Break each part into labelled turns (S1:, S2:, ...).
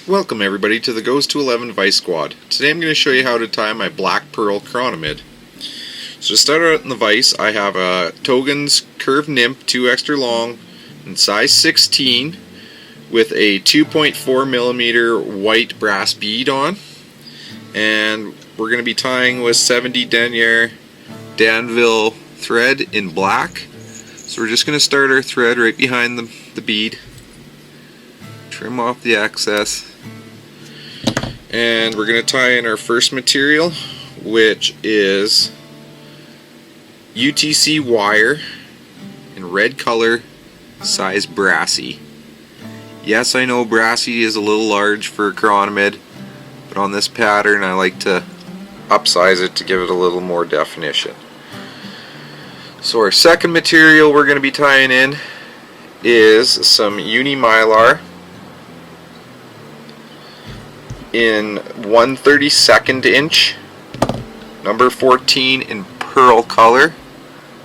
S1: Welcome everybody to the Goes to 11 Vise Squad. Today I'm going to show you how to tie my black pearl Chironomid. So to start out in the vise, I have a Togens curved Nymph 2 extra long in size 16 with a 2.4mm white brass bead on, and we're going to be tying with 70 denier Danville thread in black. So we're just going to start our thread right behind the bead, trim off the excess, and we're going to tie in our first material, which is UTC wire in red color, size Brassie. Yes, I know Brassie is a little large for Chironomid, but on this pattern I like to upsize it to give it a little more definition. So our second material we're going to be tying in is some Uni Mylar in 1/32 inch, number 14 in pearl color.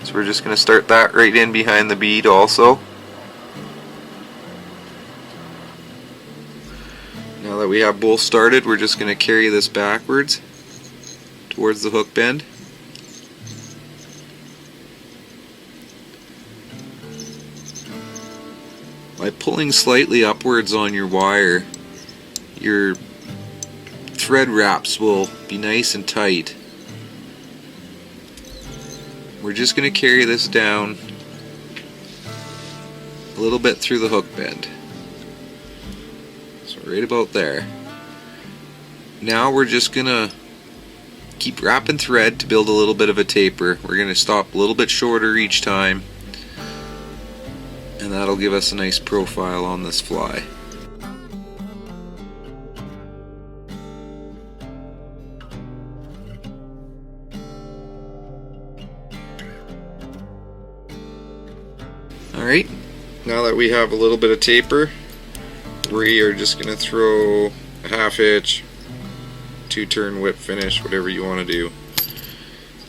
S1: So we're just going to start that right in behind the bead also. Now that we have both started, we're just going to carry this backwards towards the hook bend. By pulling slightly upwards on your wire, your thread wraps will be nice and tight. We're just going to carry this down a little bit through the hook bend. So right about there. Now we're just going to keep wrapping thread to build a little bit of a taper. We're going to stop a little bit shorter each time, and that'll give us a nice profile on this fly. Alright, now that we have a little bit of taper, we are just going to throw a 1/2 hitch, 2-turn whip finish, whatever you want to do.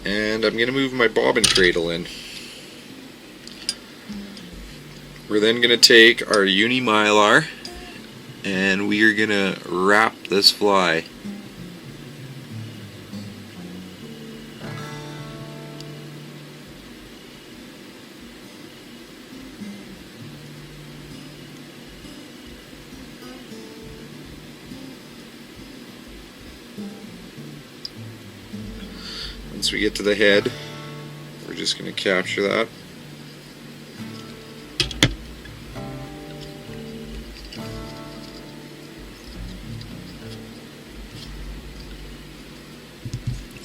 S1: And I'm going to move my bobbin cradle in. We're then going to take our Uni Mylar and we are going to wrap this fly. Once we get to the head, we're just going to capture that.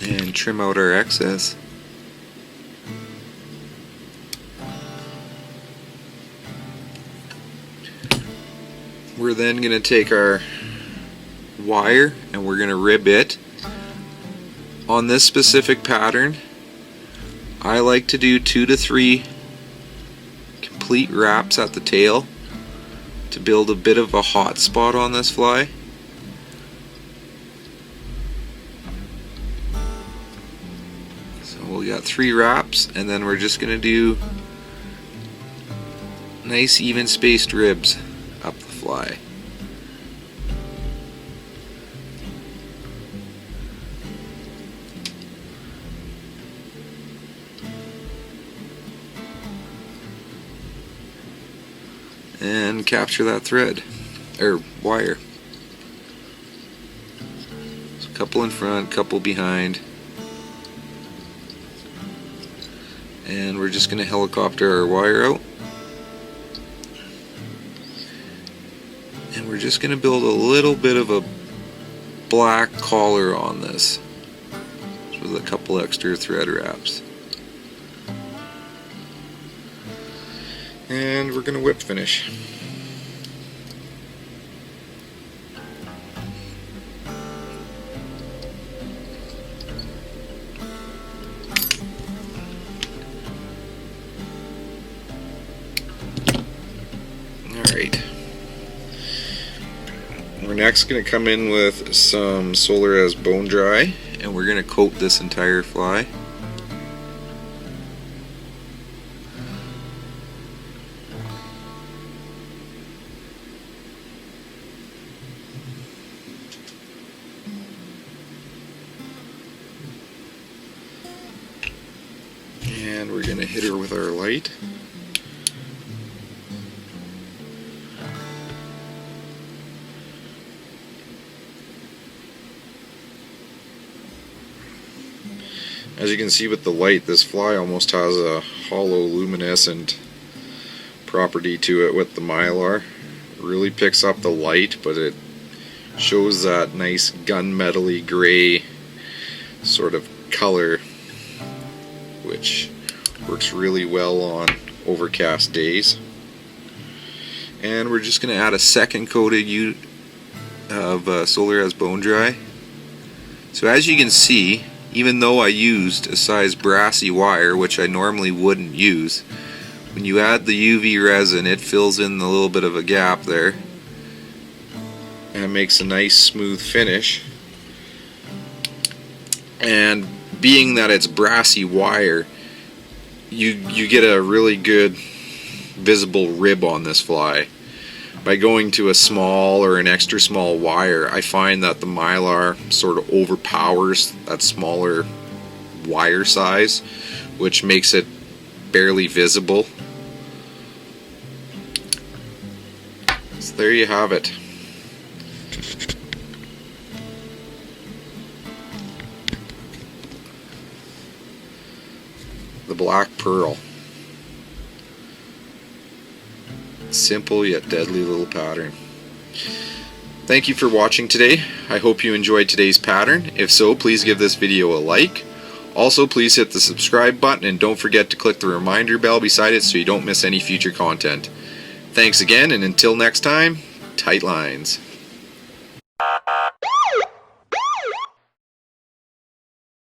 S1: And trim out our excess. We're then going to take our wire and we're going to rib it. On this specific pattern, I like to do 2 to 3 complete wraps at the tail to build a bit of a hot spot on this fly. So we got 3 wraps, and then we're just going to do nice even spaced ribs up the fly. And capture that thread, or wire. So a couple in front, couple behind. And we're just going to helicopter our wire out. And we're just going to build a little bit of a black collar on this with a couple extra thread wraps. And we're going to whip finish. Alright. We're next going to come in with some Solarez Bonedry, and we're going to coat this entire fly. And we're going to hit her with our light. As you can see with the light, this fly almost has a hollow luminescent property to it with the Mylar. It really picks up the light, but it shows that nice gunmetal-y gray sort of color, which works really well on overcast days. And we're just going to add a second coat of Solarez Bonedry. So as you can see, even though I used a size Brassie wire, which I normally wouldn't use, when you add the UV resin, it fills in a little bit of a gap there and makes a nice smooth finish. And being that it's Brassie wire, you get a really good visible rib on this fly. By going to a small or an extra small wire, I find that the Mylar sort of overpowers that smaller wire size, which makes it barely visible. So there you have it. The black pearl. Simple yet deadly little pattern. Thank you for watching today. I hope you enjoyed today's pattern. If so, please give this video a like. Also, please hit the subscribe button and don't forget to click the reminder bell beside it so you don't miss any future content. Thanks again, and until next time, tight lines.